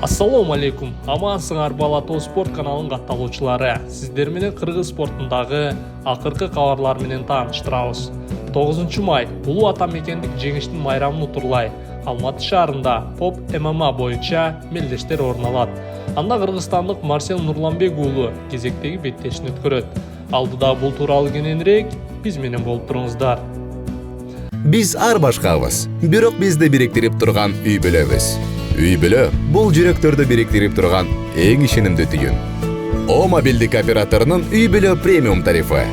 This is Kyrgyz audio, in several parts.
Ассаламу алейкум, амансыңар бала тоо спорт каналын катталуучулары. Сиздер менен кыргыз спортундагы акыркы кабарлар менен тааныштырабыз. 9 май улуу ата мекендик жеңиштин майрамын утурлай Алматы шаарында поп ММА боюнча мелдештер орун алат. Анда кыргызстандык Марсел Нурланбек уулу кезектеги беттешин өткөрөт. Алдыда бул тууралуу кененирээк биз менен болуп туруңуздар. Биз ар башкабыз, бирок бизди бириктирип турган үй бүлөбүз. Үй бүлө бул жүрөктөрдү бириктирип турган эң ишенимдүү түйүн. О мобилдик операторунун үй бүлө премиум тарифы.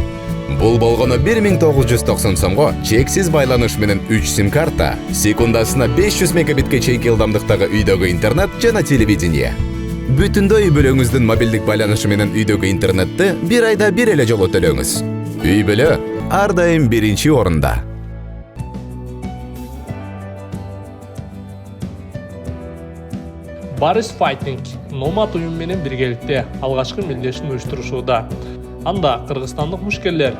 Бул болгону 1990 сомго чексиз байланыш менен 3 сим-карта, секундасына 500 мегабитке чейинки ылдамдыктагы үйдөгү интернет жана телевидение. Бүтүндөй үй бүлөңүздүн мобилдик байланышы менен үйдөгү интернетти бир айда бир эле жолу төлөңүз. Үй бүлө ар дайым биринчи орунда. Барис Файтинг Номад уюм менен биргеликте алгачкы мелдешин уюштурушууда. Анда кыргызстандык мушкерлер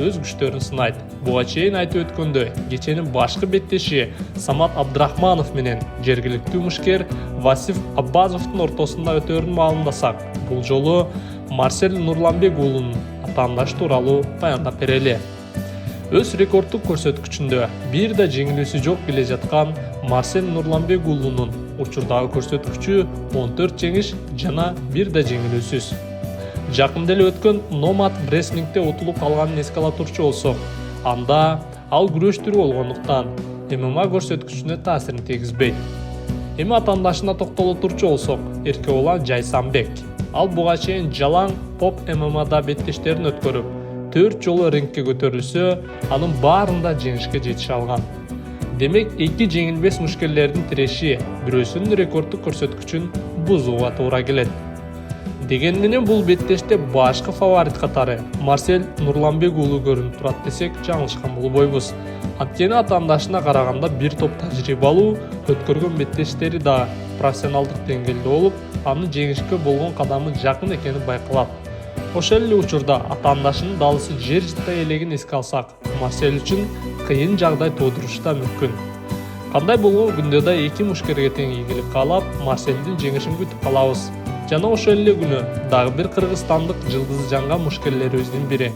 өз күчтөрүн сынайт. Буга чейин айтып өткөндөй, кеченин башкы беттеши Самат Абдрахманов менен жергиликтүү мушкер Васиф Аббазовдун ортосунда өтөрүн маалымдасак, бул жолу Марсел Нурланбек уулунун атаандашы тууралуу баяндап берели. Өз рекордтук көрсөткүчүндө бир да жеңилүүсү жок келе жаткан Марсел Нурланбек уулунун учурдагы көрсөткүчү 14 жеңиш жана бир да жеңилүүсүз. Жакында эле өткөн Номад рестлингде утулуп калганын эске ала турчу болсок, анда ал күрөш түрү болгондуктан ММА көрсөткүчүнө таасирин тийгизбейт. Эми атаандашына токтоло турчу болсок, Эркебулан Жайсанбек. Ал буга чейин жалаң поп ММАда беттештерин өткөрүп, 4 жолу рингке көтөрүлсө, анын баарында жеңишке жетише алган. Демек, эки жеңилбес мушкерлердин тиреши бирөөсүнүн рекордтук көрсөткүчүн бузууга туура келет. Деген менен бул беттеште башкы фаворит катары Марсел Нурланбек уулу көрүнүп турат десек жаңылышкан болбойбуз. Анткени атаандашына караганда бир топ тажрыйбалуу өткөргөн беттештери да профессионалдык деңгээлде болуп, анын жеңишке болгон кадамы жакын экени байкалат. Ошол эле учурда атаандашынын далысы жер жыттай элегин эске алсак, Марсел үчүн кыйын жагдай туудурушу да мүмкүн. Кандай болгон күндө да эки мушкерге тең ийгилик каалап, Марселдин жеңишин күтүп калабыз. Жана ошол эле күнү дагы бир кыргызстандык жылдызы жанган мушкерлерибиздин бири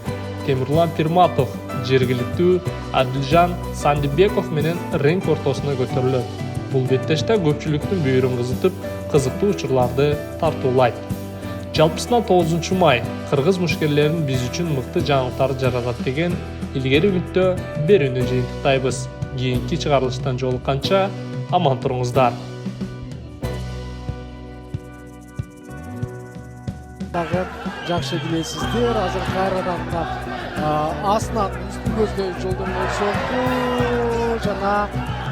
Темирлан Пирматов жергиликтүү Адилжан Сандибеков менен ринг ортосуна көтөрүлөт. Бул беттеште көпчүлүктүн бүйүрүн кызытып, кызыктуу учурларды тартуулайт. Жалпысынан 9 май кыргыз мушкерлерин биз үчүн мыкты жаңылыктар жаратат деген илгери үмүттө берүүнү жыйынтыктайбыз. Кийинки чыгарылыштан жолукканча аман туруңуздар. Жакшы билесиздер, азыр кайрадан астынан үстүн көзгө жолдон болсок жана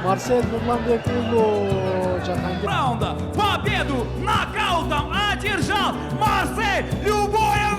Марсел Нурланбек уулу раунда победу нокаутом одержал Марсель. Любое